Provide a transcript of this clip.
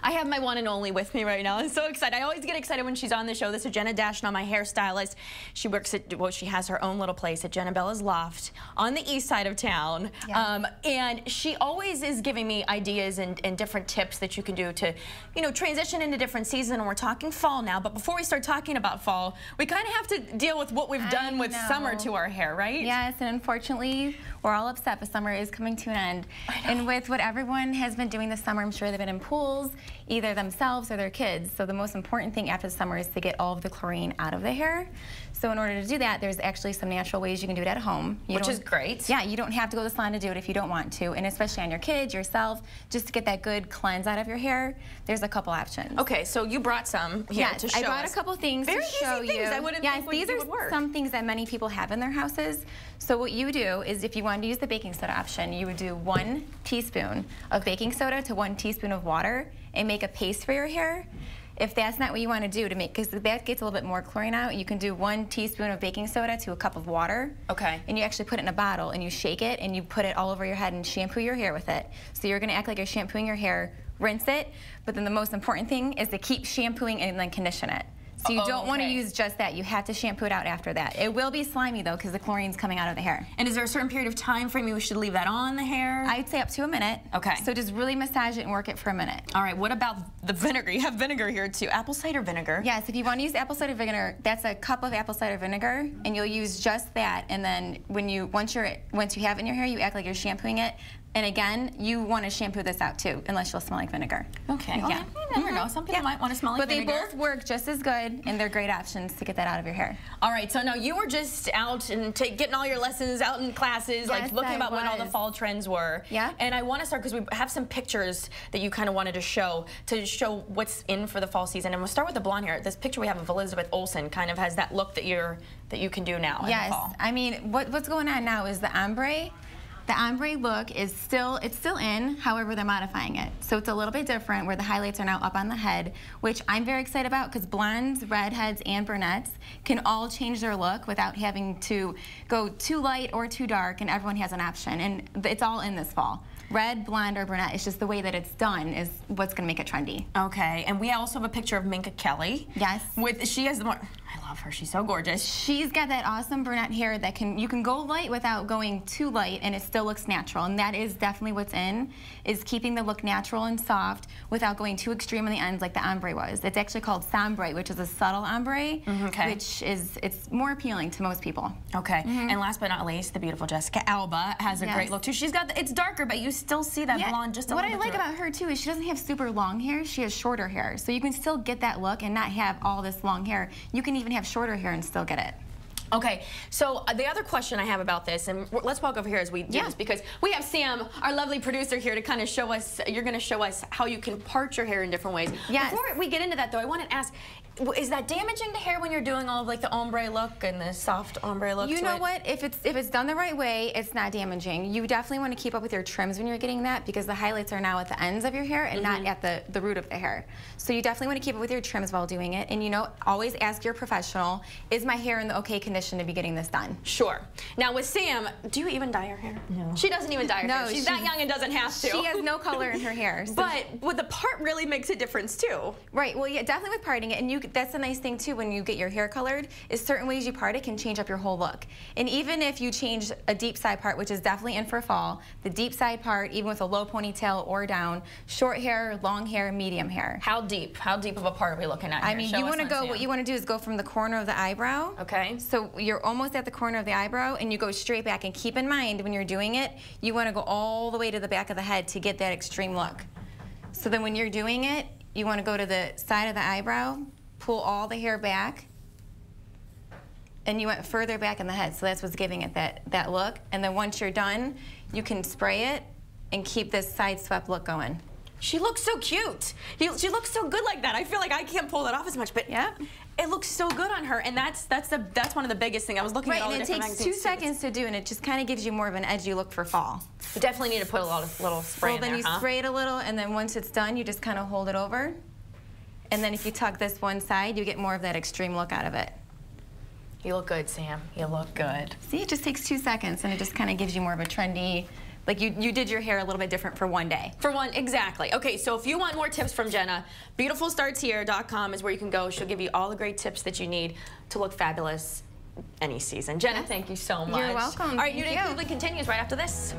I have my one and only with me right now. I'm so excited. I always get excited when she's on the show. This is Jenna Dashnaw, my hairstylist. She works at, well, she has her own little place at Jenna Bella's Loft on the east side of town. Yeah. And she always is giving me ideas and different tips that you can do to, you know, transition into different seasons. And we're talking fall now. But before we start talking about fall, we kind of have to deal with what we've done with summer to our hair, right? Yes, and unfortunately, we're all upset, but summer is coming to an end. And with what everyone has been doing this summer, I'm sure they've been in pools, either themselves or their kids. So the most important thing after the summer is to get all of the chlorine out of the hair. So in order to do that, there's actually some natural ways you can do it at home. Which is great. Yeah, you don't have to go to the salon to do it if you don't want to. And especially on your kids, yourself, just to get that good cleanse out of your hair, there's a couple options. Okay, so you brought some here to show us. I brought a couple things to show you. I wouldn't think these are some things that many people have in their houses. So what you do is if you wanted to use the baking soda option, you would do 1 teaspoon of baking soda to 1 teaspoon of water and make a paste for your hair. If that's not what you want to do to make, because that gets a little bit more chlorine out, you can do 1 teaspoon of baking soda to a cup of water. Okay. And you actually put it in a bottle and you shake it and you put it all over your head and shampoo your hair with it. So you're going to act like you're shampooing your hair, rinse it, but then the most important thing is to keep shampooing and then condition it. So you don't want to use just that. You have to shampoo it out after that. It will be slimy though because the chlorine's coming out of the hair. And is there a certain period of time frame we should leave that on the hair? I'd say up to a minute. Okay. So just really massage it and work it for a minute. All right, what about the vinegar? You have vinegar here too. Apple cider vinegar. Yes, if you want to use apple cider vinegar, that's a cup of apple cider vinegar and you'll use just that, and then when you once you have it in your hair, you act like you're shampooing it. And again, you want to shampoo this out too, unless you'll smell like vinegar. Okay. Yeah. You never know. Some people might want to smell like vinegar. But they both work just as good, and they're great options to get that out of your hair. All right. So now you were just out and getting all your lessons out in classes, like looking about what all the fall trends were. Yeah. And I want to start because we have some pictures that you kind of wanted to show what's in for the fall season. And we'll start with the blonde hair. This picture we have of Elizabeth Olsen kind of has that look that you can do now in the fall. I mean, what's going on now is the ombre. The ombre look is still in, however they're modifying it. So it's a little bit different where the highlights are now up on the head, which I'm very excited about because blondes, redheads, and brunettes can all change their look without having to go too light or too dark, and everyone has an option. And it's all in this fall. Red, blonde, or brunette, it's just the way that it's done is what's going to make it trendy. Okay, and we also have a picture of Minka Kelly. Yes. She has the more, I love her, she's so gorgeous. She's got that awesome brunette hair that you can go light without going too light and it still looks natural, and that is definitely what's in, is keeping the look natural and soft without going too extreme on the ends like the ombre was. It's actually called sombre, which is a subtle ombre, which is, it's more appealing to most people. Okay, and last but not least, the beautiful Jessica Alba has a great look too. She's got, it's darker, but you still see that blonde just a little bit. What I like about her too is she doesn't have super long hair, she has shorter hair. So you can still get that look and not have all this long hair. You can even have shorter hair and still get it. Okay, so the other question I have about this, and let's walk over here as we do this, because we have Sam, our lovely producer, here to kind of show us, you're going to show us how you can part your hair in different ways. Yes. Before we get into that though, I want to ask, is that damaging to hair when you're doing all of like the ombre look and the soft ombre look? You know what? If it's done the right way, it's not damaging. You definitely want to keep up with your trims when you're getting that because the highlights are now at the ends of your hair and not at the root of the hair. So you definitely want to keep up with your trims while doing it. And you know, always ask your professional, is my hair in the okay condition to be getting this done? Sure. Now with Sam, do you even dye her hair? No. She doesn't even dye her hair. She's that young and doesn't have to. She has no color in her hair. So. But the part really makes a difference too. Right. Well, yeah, definitely with parting it. And that's a nice thing too when you get your hair colored, is certain ways you part it can change up your whole look. And even if you change a deep side part, which is definitely in for fall, the deep side part, even with a low ponytail or down, short hair, long hair, medium hair. How deep? How deep of a part are we looking at here? I mean, you want to go, what you want to do is go from the corner of the eyebrow. Okay. So you're almost at the corner of the eyebrow and you go straight back, and keep in mind when you're doing it, you want to go all the way to the back of the head to get that extreme look. So then when you're doing it, you want to go to the side of the eyebrow, pull all the hair back, and you went further back in the head, so that's what's giving it that look. And then once you're done, you can spray it and keep this side swept look going. She looks so cute. She looks so good like that. I feel like I can't pull that off as much, but it looks so good on her, and that's one of the biggest things. I was looking at all the different magazines. It takes 2 seconds to do, and it just kind of gives you more of an edgy look for fall. You definitely need to put a little spray in there, Well, then you spray it a little, and then once it's done, you just kind of hold it over. And then if you tuck this one side, you get more of that extreme look out of it. You look good, Sam. You look good. See, it just takes 2 seconds, and it just kind of gives you more of a trendy, Like you did your hair a little bit different for one day. For one, exactly. Okay, so if you want more tips from Jenna, beautifulstartshere.com is where you can go. She'll give you all the great tips that you need to look fabulous any season. Jenna, thank you so much. You're welcome. All right, New Day Cleveland continues right after this.